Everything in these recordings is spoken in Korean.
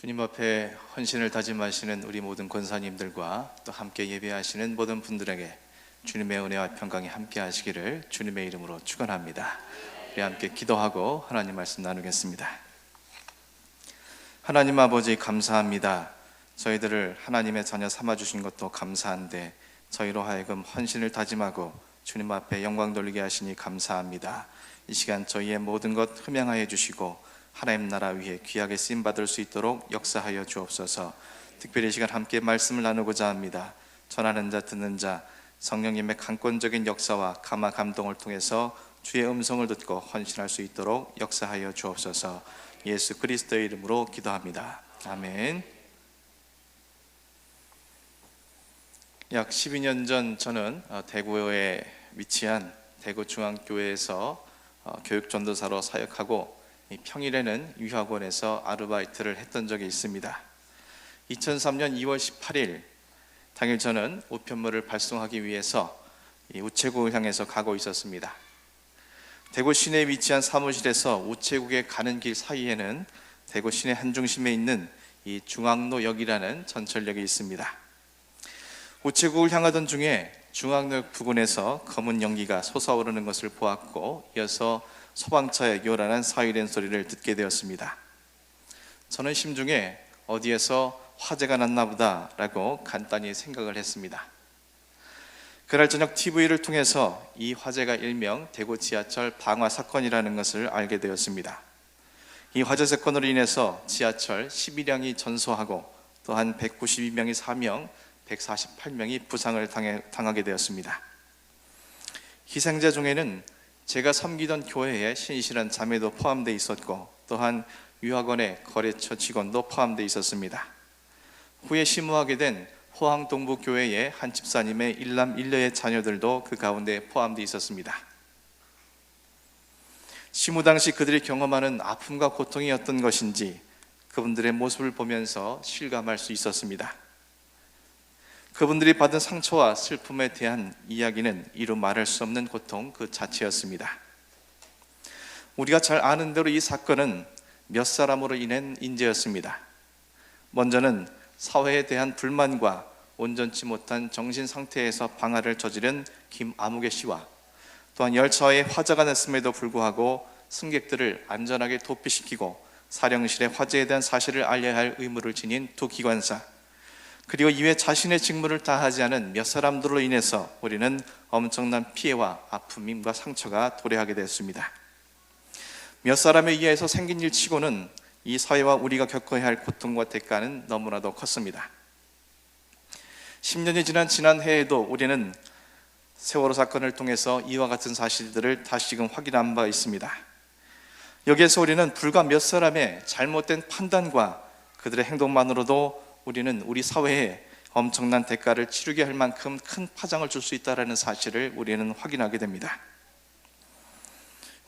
주님 앞에 헌신을 다짐하시는 우리 모든 권사님들과 또 함께 예배하시는 모든 분들에게 주님의 은혜와 평강이 함께 하시기를 주님의 이름으로 축원합니다. 우리 함께 기도하고 하나님 말씀 나누겠습니다. 하나님 아버지, 감사합니다. 저희들을 하나님의 자녀 삼아주신 것도 감사한데 저희로 하여금 헌신을 다짐하고 주님 앞에 영광 돌리게 하시니 감사합니다. 이 시간 저희의 모든 것 흠양하여 주시고 하나님 나라 위에 귀하게 쓰임받을 수 있도록 역사하여 주옵소서. 특별히 이 시간 함께 말씀을 나누고자 합니다. 전하는 자 듣는 자 성령님의 강권적인 역사와 감화 감동을 통해서 주의 음성을 듣고 헌신할 수 있도록 역사하여 주옵소서. 예수 그리스도의 이름으로 기도합니다. 아멘. 약 12년 전 저는 대구에 위치한 대구중앙교회에서 교육전도사로 사역하고 평일에는 유학원에서 아르바이트를 했던 적이 있습니다. 2003년 2월 18일 당일 저는 우편물을 발송하기 위해서 우체국을 향해서 가고 있었습니다. 대구 시내에 위치한 사무실에서 우체국에 가는 길 사이에는 대구 시내 한중심에 있는 이 중앙로역이라는 전철역이 있습니다. 우체국을 향하던 중에 중앙역 부근에서 검은 연기가 솟아오르는 것을 보았고 이어서 소방차의 요란한 사이렌 소리를 듣게 되었습니다. 저는 심중에 어디에서 화재가 났나 보다 라고 간단히 생각을 했습니다. 그날 저녁 TV를 통해서 이 화재가 일명 대구 지하철 방화 사건이라는 것을 알게 되었습니다. 이 화재 사건으로 인해서 지하철 12량이 전소하고 또한 192명이 사명, 148명이 부상을 당하게 되었습니다. 희생자 중에는 제가 섬기던 교회의 신실한 자매도 포함되어 있었고 또한 유학원의 거래처 직원도 포함되어 있었습니다. 후에 심우하게 된 호항동부교회의 한 집사님의 일남 일녀의 자녀들도 그 가운데 포함되어 있었습니다. 심우 당시 그들이 경험하는 아픔과 고통이 어떤 것인지 그분들의 모습을 보면서 실감할 수 있었습니다. 그분들이 받은 상처와 슬픔에 대한 이야기는 이루 말할 수 없는 고통 그 자체였습니다. 우리가 잘 아는 대로 이 사건은 몇 사람으로 인한 인재였습니다. 먼저는 사회에 대한 불만과 온전치 못한 정신 상태에서 방화를 저지른 김아무개 씨와 또한 열차에 화재가 났음에도 불구하고 승객들을 안전하게 도피시키고 사령실에 화재에 대한 사실을 알려야 할 의무를 지닌 두 기관사, 그리고 이외 자신의 직무를 다하지 않은 몇 사람들로 인해서 우리는 엄청난 피해와 아픔과 상처가 도래하게 됐습니다. 몇 사람에 의해서 생긴 일 치고는 이 사회와 우리가 겪어야 할 고통과 대가는 너무나도 컸습니다. 10년이 지난 해에도 우리는 세월호 사건을 통해서 이와 같은 사실들을 다시금 확인한 바 있습니다. 여기에서 우리는 불과 몇 사람의 잘못된 판단과 그들의 행동만으로도 우리는 우리 사회에 엄청난 대가를 치르게 할 만큼 큰 파장을 줄 수 있다는 사실을 우리는 확인하게 됩니다.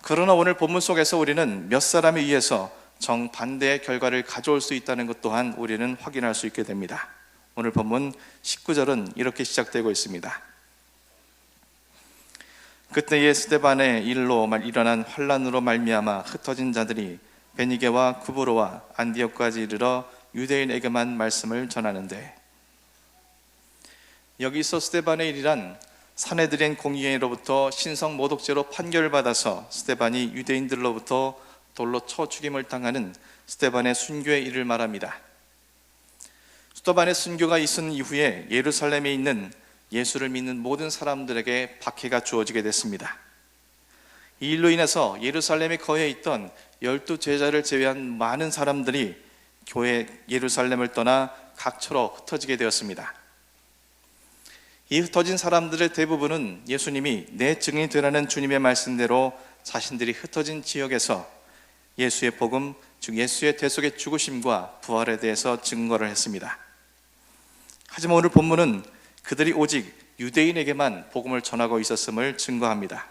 그러나 오늘 본문 속에서 우리는 몇 사람에 의해서 정반대의 결과를 가져올 수 있다는 것 또한 우리는 확인할 수 있게 됩니다. 오늘 본문 19절은 이렇게 시작되고 있습니다. 그때에 스데반의 일로 일어난 환란으로 말미암아 흩어진 자들이 베니게와 구브로와 안디옥까지 이르러 유대인에게만 말씀을 전하는데, 여기서 스데반의 일이란 사내들인 공의회로부터 신성 모독죄로 판결을 받아서 스데반이 유대인들로부터 돌로 쳐 죽임을 당하는 스데반의 순교의 일을 말합니다. 스데반의 순교가 있은 이후에 예루살렘에 있는 예수를 믿는 모든 사람들에게 박해가 주어지게 됐습니다. 이 일로 인해서 예루살렘에 거해 있던 12 제자를 제외한 많은 사람들이 교회 예루살렘을 떠나 각처로 흩어지게 되었습니다. 이 흩어진 사람들의 대부분은 예수님이 내 증인이 되라는 주님의 말씀대로 자신들이 흩어진 지역에서 예수의 복음, 즉 예수의 대속의 죽으심과 부활에 대해서 증거를 했습니다. 하지만 오늘 본문은 그들이 오직 유대인에게만 복음을 전하고 있었음을 증거합니다.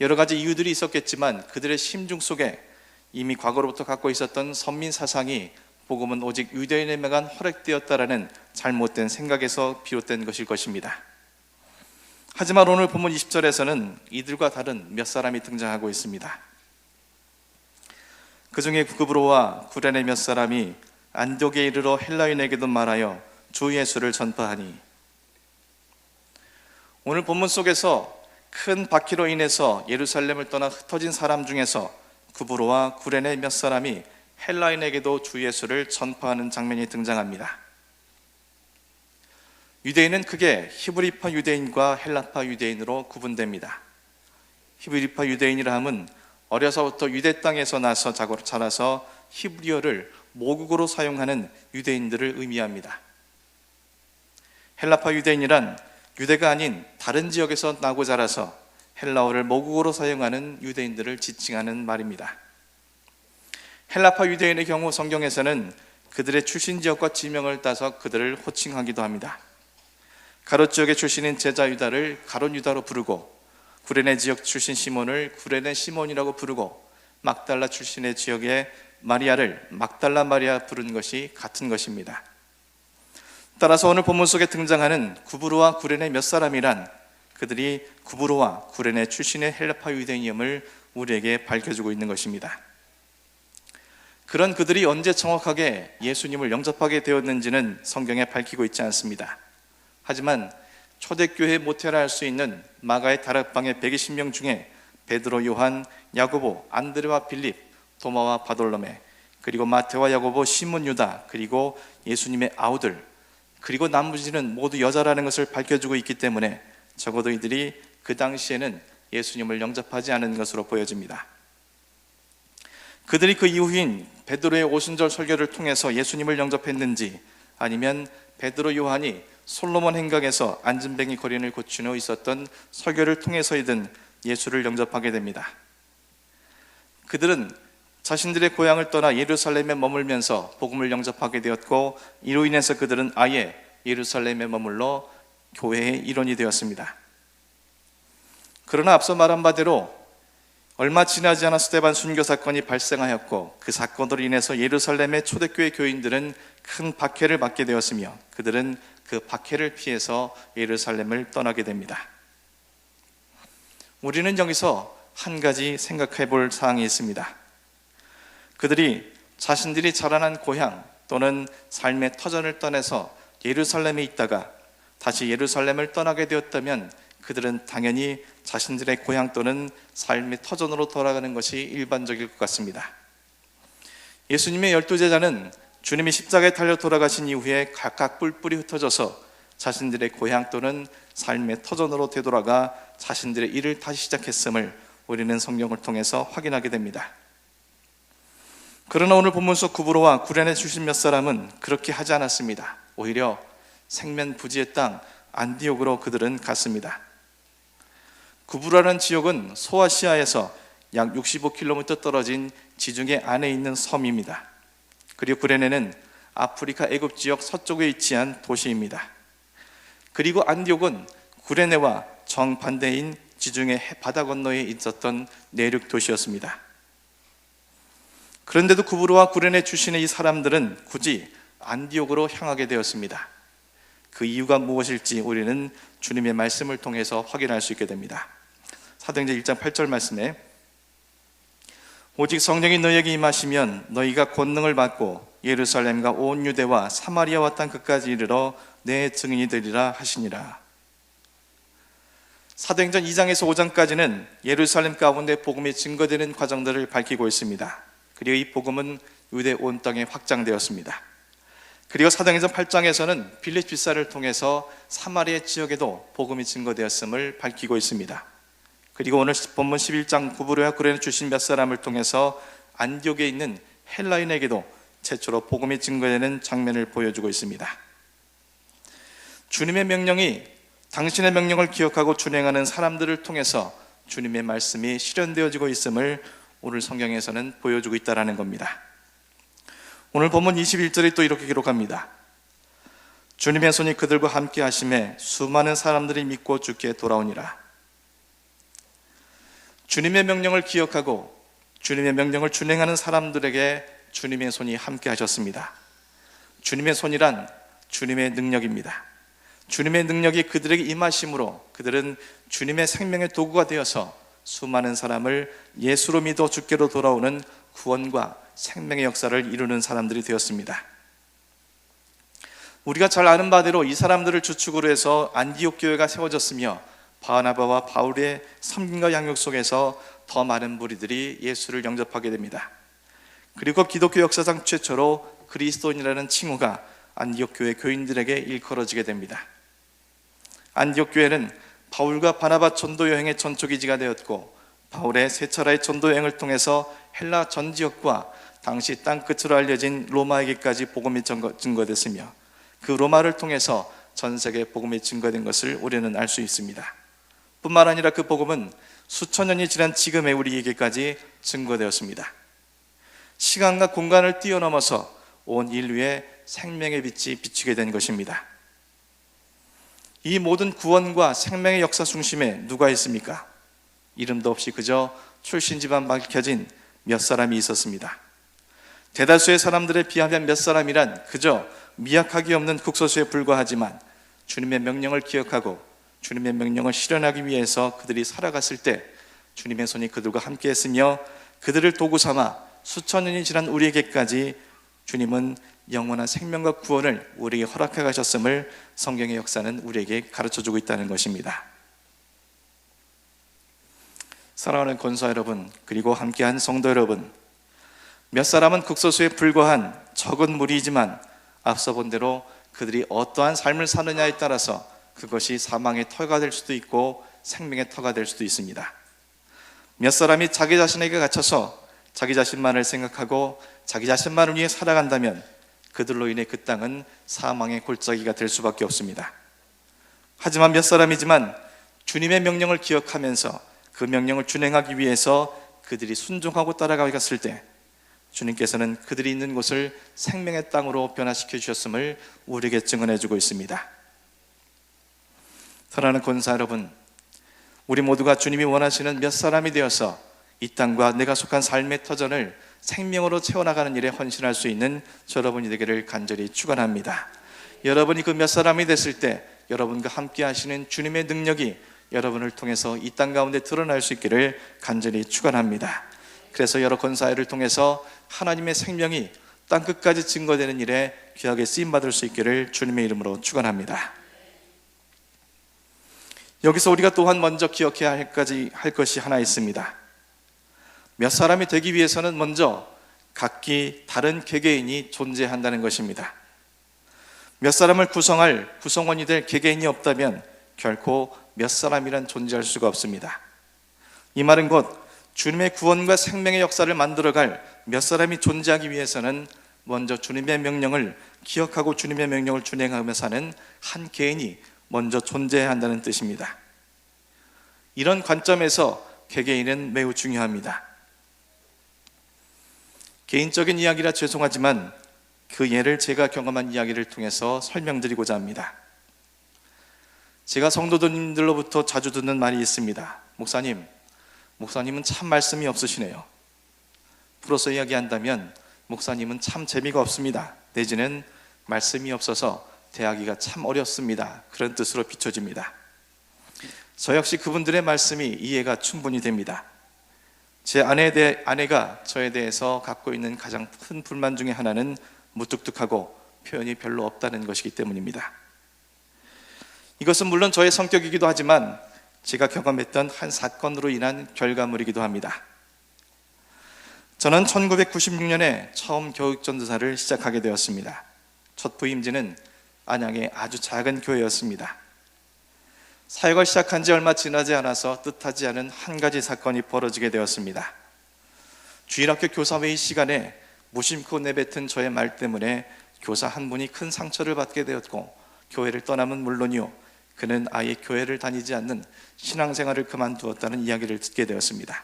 여러 가지 이유들이 있었겠지만 그들의 심중 속에 이미 과거로부터 갖고 있었던 선민 사상이 복음은 오직 유대인에게만 허락되었다라는 잘못된 생각에서 비롯된 것일 것입니다. 하지만 오늘 본문 20절에서는 이들과 다른 몇 사람이 등장하고 있습니다. 그 중에 구브로와 구레네 몇 사람이 안디옥에 이르러 헬라인에게도 말하여 주 예수를 전파하니. 오늘 본문 속에서 큰 바퀴로 인해서 예루살렘을 떠나 흩어진 사람 중에서 구브로와 구레네 몇 사람이 헬라인에게도 주 예수를 전파하는 장면이 등장합니다. 유대인은 크게 히브리파 유대인과 헬라파 유대인으로 구분됩니다. 히브리파 유대인이라 함은 어려서부터 유대 땅에서 나서 자라서 히브리어를 모국어로 사용하는 유대인들을 의미합니다. 헬라파 유대인이란 유대가 아닌 다른 지역에서 나고 자라서 헬라어를 모국어로 사용하는 유대인들을 지칭하는 말입니다. 헬라파 유대인의 경우 성경에서는 그들의 출신 지역과 지명을 따서 그들을 호칭하기도 합니다. 가롯 지역의 출신인 제자 유다를 가롯 유다로 부르고, 구레네 지역 출신 시몬을 구레네 시몬이라고 부르고, 막달라 출신의 지역의 마리아를 막달라 마리아 부른 것이 같은 것입니다. 따라서 오늘 본문 속에 등장하는 구브로와 구레네 몇 사람이란 그들이 구브로와 구레네 출신의 헬라파 유대인임을 우리에게 밝혀주고 있는 것입니다. 그런 그들이 언제 정확하게 예수님을 영접하게 되었는지는 성경에 밝히고 있지 않습니다. 하지만 초대교회 모태라 할 수 있는 마가의 다락방의 120명 중에 베드로, 요한, 야고보, 안드레와 빌립, 도마와 바돌로메, 그리고 마테와 야고보, 시몬, 유다, 그리고 예수님의 아우들, 그리고 나머지는 모두 여자라는 것을 밝혀주고 있기 때문에 적어도 이들이 그 당시에는 예수님을 영접하지 않은 것으로 보여집니다. 그들이 그 이후인 베드로의 오순절 설교를 통해서 예수님을 영접했는지, 아니면 베드로, 요한이 솔로몬 행각에서 안진뱅이 거린을 고친 후 있었던 설교를 통해서이든 예수를 영접하게 됩니다. 그들은 자신들의 고향을 떠나 예루살렘에 머물면서 복음을 영접하게 되었고, 이로 인해서 그들은 아예 예루살렘에 머물러 교회의 일원이 되었습니다. 그러나 앞서 말한 바대로 얼마 지나지 않아 스데반 순교 사건이 발생하였고, 그 사건으로 인해서 예루살렘의 초대교회 교인들은 큰 박해를 받게 되었으며 그들은 그 박해를 피해서 예루살렘을 떠나게 됩니다. 우리는 여기서 한 가지 생각해 볼 사항이 있습니다. 그들이 자신들이 자라난 고향 또는 삶의 터전을 떠나서 예루살렘에 있다가 다시 예루살렘을 떠나게 되었다면 그들은 당연히 자신들의 고향 또는 삶의 터전으로 돌아가는 것이 일반적일 것 같습니다. 예수님의 12제자는 주님이 십자가에 달려 돌아가신 이후에 각각 뿔뿔이 흩어져서 자신들의 고향 또는 삶의 터전으로 되돌아가 자신들의 일을 다시 시작했음을 우리는 성경을 통해서 확인하게 됩니다. 그러나 오늘 본문 속 구브로와 구레네 출신 몇 사람은 그렇게 하지 않았습니다. 오히려 생면부지의 땅 안디옥으로 그들은 갔습니다. 구브로라는 지역은 소아시아에서 약 65km 떨어진 지중해 안에 있는 섬입니다. 그리고 구레네는 아프리카 애굽 지역 서쪽에 위치한 도시입니다. 그리고 안디옥은 구레네와 정반대인 지중해 바다 건너에 있었던 내륙 도시였습니다. 그런데도 구브로와 구레네 출신의 이 사람들은 굳이 안디옥으로 향하게 되었습니다. 그 이유가 무엇일지 우리는 주님의 말씀을 통해서 확인할 수 있게 됩니다. 사도행전 1장 8절 말씀에 오직 성령이 너희에게 임하시면 너희가 권능을 받고 예루살렘과 온 유대와 사마리아와 땅 끝까지 이르러 내 증인이 되리라 하시니라. 사도행전 2장에서 5장까지는 예루살렘 가운데 복음이 증거되는 과정들을 밝히고 있습니다. 그리고 이 복음은 유대 온 땅에 확장되었습니다. 그리고 사도행전 8장에서는 빌립 집사를 통해서 사마리아 지역에도 복음이 증거되었음을 밝히고 있습니다. 그리고 오늘 본문 11장 구브로와 구레네 출신 몇 사람을 통해서 안디옥에 있는 헬라인에게도 최초로 복음이 증거되는 장면을 보여주고 있습니다. 주님의 명령이 당신의 명령을 기억하고 준행하는 사람들을 통해서 주님의 말씀이 실현되어지고 있음을 오늘 성경에서는 보여주고 있다는 겁니다. 오늘 본문 21절이 또 이렇게 기록합니다. 주님의 손이 그들과 함께 하심에 수많은 사람들이 믿고 주께 돌아오니라. 주님의 명령을 기억하고 주님의 명령을 준행하는 사람들에게 주님의 손이 함께 하셨습니다. 주님의 손이란 주님의 능력입니다. 주님의 능력이 그들에게 임하심으로 그들은 주님의 생명의 도구가 되어서 수많은 사람을 예수로 믿어 주께로 돌아오는 구원과 생명의 역사를 이루는 사람들이 되었습니다. 우리가 잘 아는 바대로 이 사람들을 주축으로 해서 안디옥 교회가 세워졌으며 바나바와 바울의 섬김과 양육 속에서 더 많은 무리들이 예수를 영접하게 됩니다. 그리고 기독교 역사상 최초로 그리스도인이라는 칭호가 안디옥 교회 교인들에게 일컬어지게 됩니다. 안디옥 교회는 바울과 바나바 전도 여행의 전초기지가 되었고, 바울의 세 차례의 전도 여행을 통해서 헬라 전 지역과 당시 땅끝으로 알려진 로마에게까지 복음이 증거됐으며, 그 로마를 통해서 전 세계에 복음이 증거된 것을 우리는 알 수 있습니다. 뿐만 아니라 그 복음은 수천 년이 지난 지금의 우리에게까지 증거되었습니다. 시간과 공간을 뛰어넘어서 온 인류의 생명의 빛이 비추게 된 것입니다. 이 모든 구원과 생명의 역사 중심에 누가 있습니까? 이름도 없이 그저 출신지만 밝혀진 몇 사람이 있었습니다. 대다수의 사람들에 비하면 몇 사람이란 그저 미약하기 없는 국소수에 불과하지만, 주님의 명령을 기억하고 주님의 명령을 실현하기 위해서 그들이 살아갔을 때 주님의 손이 그들과 함께 했으며, 그들을 도구 삼아 수천 년이 지난 우리에게까지 주님은 영원한 생명과 구원을 우리에게 허락해 가셨음을 성경의 역사는 우리에게 가르쳐주고 있다는 것입니다. 사랑하는 권사 여러분, 그리고 함께한 성도 여러분, 몇 사람은 극소수에 불과한 적은 무리이지만 앞서 본 대로 그들이 어떠한 삶을 사느냐에 따라서 그것이 사망의 터가 될 수도 있고 생명의 터가 될 수도 있습니다. 몇 사람이 자기 자신에게 갇혀서 자기 자신만을 생각하고 자기 자신만을 위해 살아간다면 그들로 인해 그 땅은 사망의 골짜기가 될 수밖에 없습니다. 하지만 몇 사람이지만 주님의 명령을 기억하면서 그 명령을 준행하기 위해서 그들이 순종하고 따라가갔을 때 주님께서는 그들이 있는 곳을 생명의 땅으로 변화시켜 주셨음을 우리에게 증언해 주고 있습니다. 사랑하는 권사 여러분, 우리 모두가 주님이 원하시는 몇 사람이 되어서 이 땅과 내가 속한 삶의 터전을 생명으로 채워나가는 일에 헌신할 수 있는 여러분이 되기를 간절히 축원합니다. 여러분이 그 몇 사람이 됐을 때 여러분과 함께 하시는 주님의 능력이 여러분을 통해서 이 땅 가운데 드러날 수 있기를 간절히 축원합니다. 그래서 여러 권사회를 통해서 하나님의 생명이 땅끝까지 증거되는 일에 귀하게 쓰임받을 수 있기를 주님의 이름으로 축원합니다. 여기서 우리가 또한 먼저 기억해야 할 것이 하나 있습니다. 몇 사람이 되기 위해서는 먼저 각기 다른 개개인이 존재한다는 것입니다. 몇 사람을 구성할 구성원이 될 개개인이 없다면 결코 몇 사람이란 존재할 수가 없습니다. 이 말은 곧 주님의 구원과 생명의 역사를 만들어갈 몇 사람이 존재하기 위해서는 먼저 주님의 명령을 기억하고 주님의 명령을 준행하며 사는 한 개인이 먼저 존재해야 한다는 뜻입니다. 이런 관점에서 개개인은 매우 중요합니다. 개인적인 이야기라 죄송하지만 그 예를 제가 경험한 이야기를 통해서 설명드리고자 합니다. 제가 성도님들로부터 자주 듣는 말이 있습니다. 목사님은 참 말씀이 없으시네요. 풀어서 이야기한다면 목사님은 참 재미가 없습니다. 내지는 말씀이 없어서 대하기가 참 어렵습니다. 그런 뜻으로 비춰집니다. 저 역시 그분들의 말씀이 이해가 충분히 됩니다. 제 아내가 저에 대해서 갖고 있는 가장 큰 불만 중에 하나는 무뚝뚝하고 표현이 별로 없다는 것이기 때문입니다. 이것은 물론 저의 성격이기도 하지만 제가 경험했던 한 사건으로 인한 결과물이기도 합니다. 저는 1996년에 처음 교육전도사를 시작하게 되었습니다. 첫 부임지는 안양의 아주 작은 교회였습니다. 사역을 시작한 지 얼마 지나지 않아서 뜻하지 않은 한 가지 사건이 벌어지게 되었습니다. 주일학교 교사회의 시간에 무심코 내뱉은 저의 말 때문에 교사 한 분이 큰 상처를 받게 되었고, 교회를 떠남은 물론이요, 그는 아예 교회를 다니지 않는 신앙생활을 그만두었다는 이야기를 듣게 되었습니다.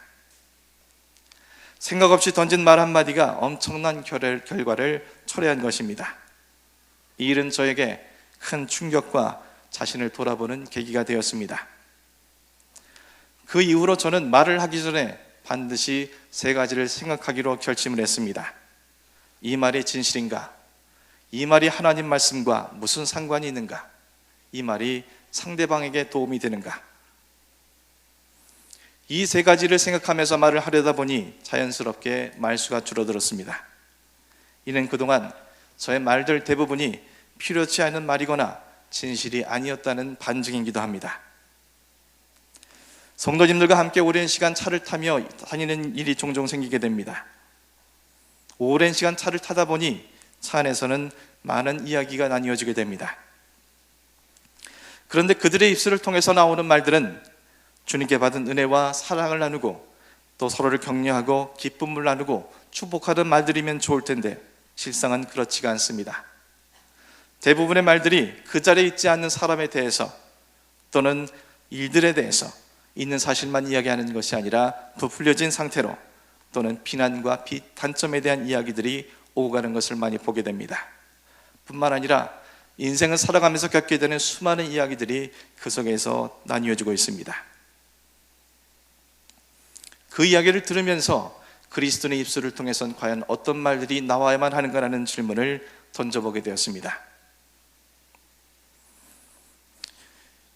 생각 없이 던진 말 한마디가 엄청난 결과를 초래한 것입니다. 이 일은 저에게 큰 충격과 자신을 돌아보는 계기가 되었습니다. 그 이후로 저는 말을 하기 전에 반드시 세 가지를 생각하기로 결심을 했습니다. 이 말이 진실인가? 이 말이 하나님 말씀과 무슨 상관이 있는가? 이 말이 상대방에게 도움이 되는가? 이 세 가지를 생각하면서 말을 하려다 보니 자연스럽게 말수가 줄어들었습니다. 이는 그동안 저의 말들 대부분이 필요치 않은 말이거나 진실이 아니었다는 반증이기도 합니다. 성도님들과 함께 오랜 시간 차를 타며 다니는 일이 종종 생기게 됩니다. 오랜 시간 차를 타다 보니 차 안에서는 많은 이야기가 나뉘어지게 됩니다. 그런데 그들의 입술을 통해서 나오는 말들은 주님께 받은 은혜와 사랑을 나누고 또 서로를 격려하고 기쁨을 나누고 축복하는 말들이면 좋을 텐데 실상은 그렇지가 않습니다. 대부분의 말들이 그 자리에 있지 않는 사람에 대해서 또는 일들에 대해서 있는 사실만 이야기하는 것이 아니라 부풀려진 상태로 또는 비난과 단점에 대한 이야기들이 오고 가는 것을 많이 보게 됩니다. 뿐만 아니라 인생을 살아가면서 겪게 되는 수많은 이야기들이 그 속에서 나뉘어지고 있습니다. 그 이야기를 들으면서 그리스도의 입술을 통해서는 과연 어떤 말들이 나와야만 하는가라는 질문을 던져보게 되었습니다.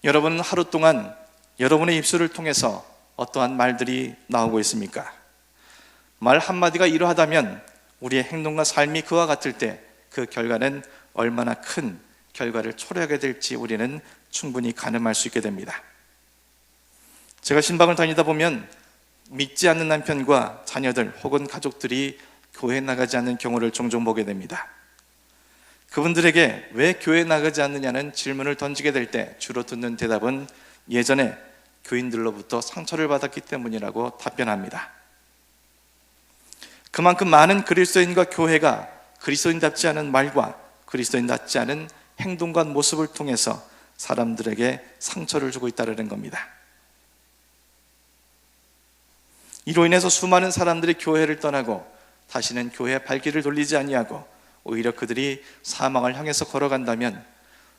여러분은 하루 동안 여러분의 입술을 통해서 어떠한 말들이 나오고 있습니까? 말 한마디가 이러하다면 우리의 행동과 삶이 그와 같을 때 그 결과는 얼마나 큰 결과를 초래하게 될지 우리는 충분히 가늠할 수 있게 됩니다. 제가 신방을 다니다 보면 믿지 않는 남편과 자녀들 혹은 가족들이 교회에 나가지 않는 경우를 종종 보게 됩니다. 그분들에게 왜 교회에 나가지 않느냐는 질문을 던지게 될 때 주로 듣는 대답은 예전에 교인들로부터 상처를 받았기 때문이라고 답변합니다. 그만큼 많은 그리스도인과 교회가 그리스도인답지 않은 말과 그리스도인답지 않은 행동과 모습을 통해서 사람들에게 상처를 주고 있다는 겁니다. 이로 인해서 수많은 사람들이 교회를 떠나고 다시는 교회에 발길을 돌리지 아니하고 오히려 그들이 사망을 향해서 걸어간다면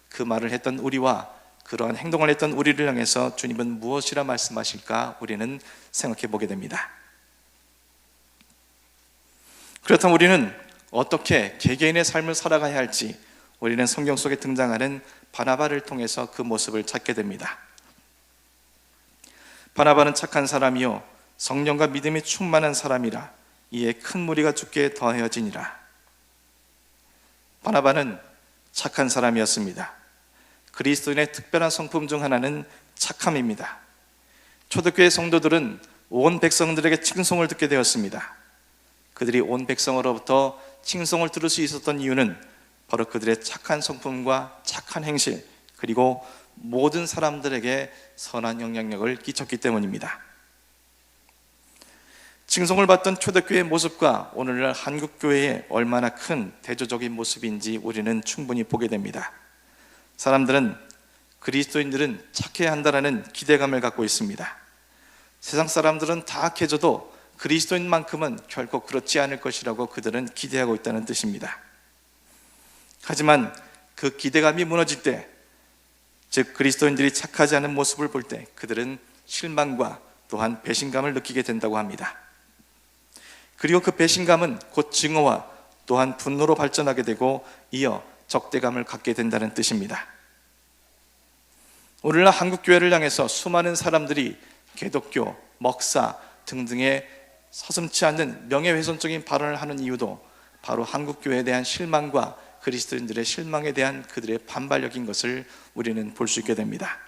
그 말을 했던 우리와 그러한 행동을 했던 우리를 향해서 주님은 무엇이라 말씀하실까 우리는 생각해 보게 됩니다. 그렇다면 우리는 어떻게 개개인의 삶을 살아가야 할지 우리는 성경 속에 등장하는 바나바를 통해서 그 모습을 찾게 됩니다. 바나바는 착한 사람이요 성령과 믿음이 충만한 사람이라 이에 큰 무리가 죽게 더하여지니라. 바나바는 착한 사람이었습니다. 그리스도인의 특별한 성품 중 하나는 착함입니다. 초대교회 성도들은 온 백성들에게 칭송을 듣게 되었습니다. 그들이 온 백성으로부터 칭송을 들을 수 있었던 이유는 바로 그들의 착한 성품과 착한 행실 그리고 모든 사람들에게 선한 영향력을 끼쳤기 때문입니다. 칭송을 받던 초대교회의 모습과 오늘날 한국교회의 얼마나 큰 대조적인 모습인지 우리는 충분히 보게 됩니다. 사람들은 그리스도인들은 착해야 한다는 기대감을 갖고 있습니다. 세상 사람들은 다 악해져도 그리스도인만큼은 결코 그렇지 않을 것이라고 그들은 기대하고 있다는 뜻입니다. 하지만 그 기대감이 무너질 때, 즉 그리스도인들이 착하지 않은 모습을 볼 때 그들은 실망과 또한 배신감을 느끼게 된다고 합니다. 그리고 그 배신감은 곧 증오와 또한 분노로 발전하게 되고 이어 적대감을 갖게 된다는 뜻입니다. 오늘날 한국교회를 향해서 수많은 사람들이 개독교, 먹사 등등의 서슴지 않는 명예훼손적인 발언을 하는 이유도 바로 한국교회에 대한 실망과 그리스도인들의 실망에 대한 그들의 반발력인 것을 우리는 볼 수 있게 됩니다.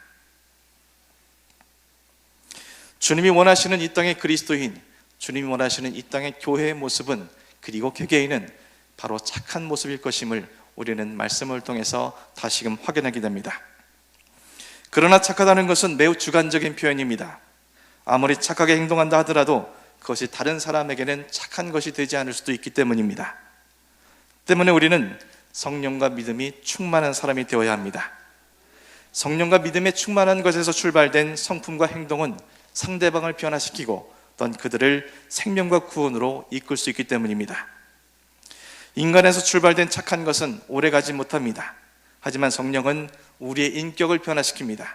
주님이 원하시는 이 땅의 그리스도인, 주님이 원하시는 이 땅의 교회의 모습은 그리고 개개인은 바로 착한 모습일 것임을 우리는 말씀을 통해서 다시금 확인하게 됩니다. 그러나 착하다는 것은 매우 주관적인 표현입니다. 아무리 착하게 행동한다 하더라도 그것이 다른 사람에게는 착한 것이 되지 않을 수도 있기 때문입니다. 때문에 우리는 성령과 믿음이 충만한 사람이 되어야 합니다. 성령과 믿음에 충만한 것에서 출발된 성품과 행동은 상대방을 변화시키고 또한 그들을 생명과 구원으로 이끌 수 있기 때문입니다. 인간에서 출발된 착한 것은 오래가지 못합니다. 하지만 성령은 우리의 인격을 변화시킵니다.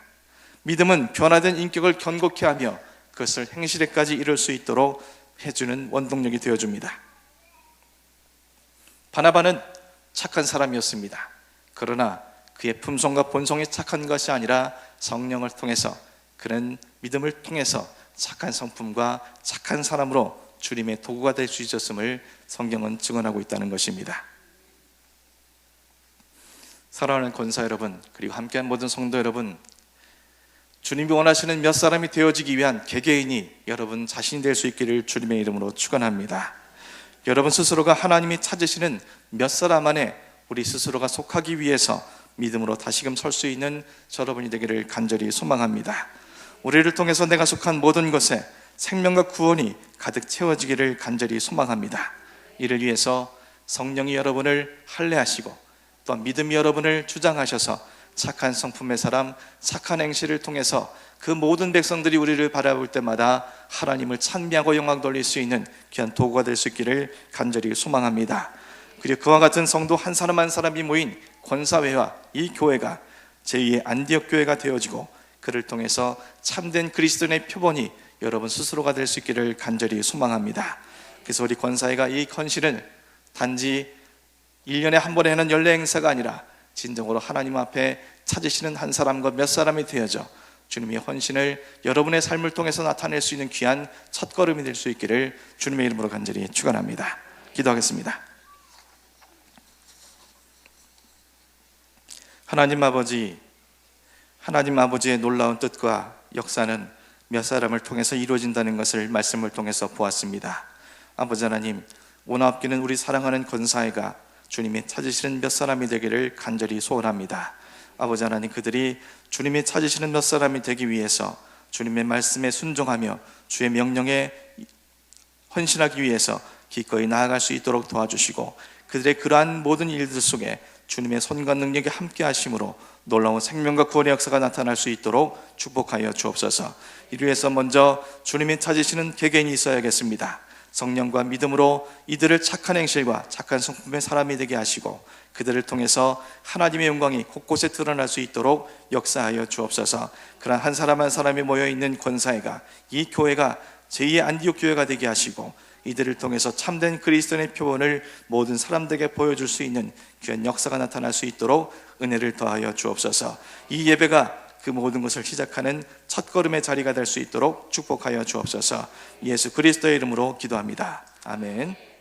믿음은 변화된 인격을 견고케 하며 그것을 행실에까지 이룰 수 있도록 해주는 원동력이 되어줍니다. 바나바는 착한 사람이었습니다. 그러나 그의 품성과 본성이 착한 것이 아니라 성령을 통해서 그는 믿음을 통해서 착한 성품과 착한 사람으로 주님의 도구가 될 수 있었음을 성경은 증언하고 있다는 것입니다. 사랑하는 권사 여러분, 그리고 함께한 모든 성도 여러분, 주님이 원하시는 몇 사람이 되어지기 위한 개개인이 여러분 자신이 될 수 있기를 주님의 이름으로 축원합니다. 여러분 스스로가 하나님이 찾으시는 몇 사람 안에 우리 스스로가 속하기 위해서 믿음으로 다시금 설 수 있는 여러분이 되기를 간절히 소망합니다. 우리를 통해서 내가 속한 모든 것에 생명과 구원이 가득 채워지기를 간절히 소망합니다. 이를 위해서 성령이 여러분을 할례하시고 또한 믿음이 여러분을 주장하셔서 착한 성품의 사람, 착한 행실을 통해서 그 모든 백성들이 우리를 바라볼 때마다 하나님을 찬미하고 영광 돌릴 수 있는 귀한 도구가 될 수 있기를 간절히 소망합니다. 그리고 그와 같은 성도 한 사람 한 사람이 모인 권사회와 이 교회가 제2의 안디옥 교회가 되어지고 그를 통해서 참된 그리스도인의 표본이 여러분 스스로가 될 수 있기를 간절히 소망합니다. 그래서 우리 권사회가 이 헌신을 단지 1년에 한 번에 하는 연례 행사가 아니라 진정으로 하나님 앞에 찾으시는 한 사람과 몇 사람이 되어져 주님의 헌신을 여러분의 삶을 통해서 나타낼 수 있는 귀한 첫걸음이 될 수 있기를 주님의 이름으로 간절히 축원합니다. 기도하겠습니다. 하나님 아버지의 놀라운 뜻과 역사는 몇 사람을 통해서 이루어진다는 것을 말씀을 통해서 보았습니다. 아버지 하나님, 오나옵기는 우리 사랑하는 권사회가 주님이 찾으시는 몇 사람이 되기를 간절히 소원합니다. 아버지 하나님, 그들이 주님이 찾으시는 몇 사람이 되기 위해서 주님의 말씀에 순종하며 주의 명령에 헌신하기 위해서 기꺼이 나아갈 수 있도록 도와주시고 그들의 그러한 모든 일들 속에 주님의 손과 능력이 함께 하심으로 놀라운 생명과 구원의 역사가 나타날 수 있도록 축복하여 주옵소서. 이를 위해서 먼저 주님이 찾으시는 개개인이 있어야겠습니다. 성령과 믿음으로 이들을 착한 행실과 착한 성품의 사람이 되게 하시고 그들을 통해서 하나님의 영광이 곳곳에 드러날 수 있도록 역사하여 주옵소서. 그러한 한 사람 한 사람이 모여있는 권사회가 이 교회가 제2의 안디옥 교회가 되게 하시고 이들을 통해서 참된 그리스도의 표본을 모든 사람들에게 보여줄 수 있는 귀한 역사가 나타날 수 있도록 은혜를 더하여 주옵소서. 이 예배가 그 모든 것을 시작하는 첫걸음의 자리가 될 수 있도록 축복하여 주옵소서. 예수 그리스도의 이름으로 기도합니다. 아멘.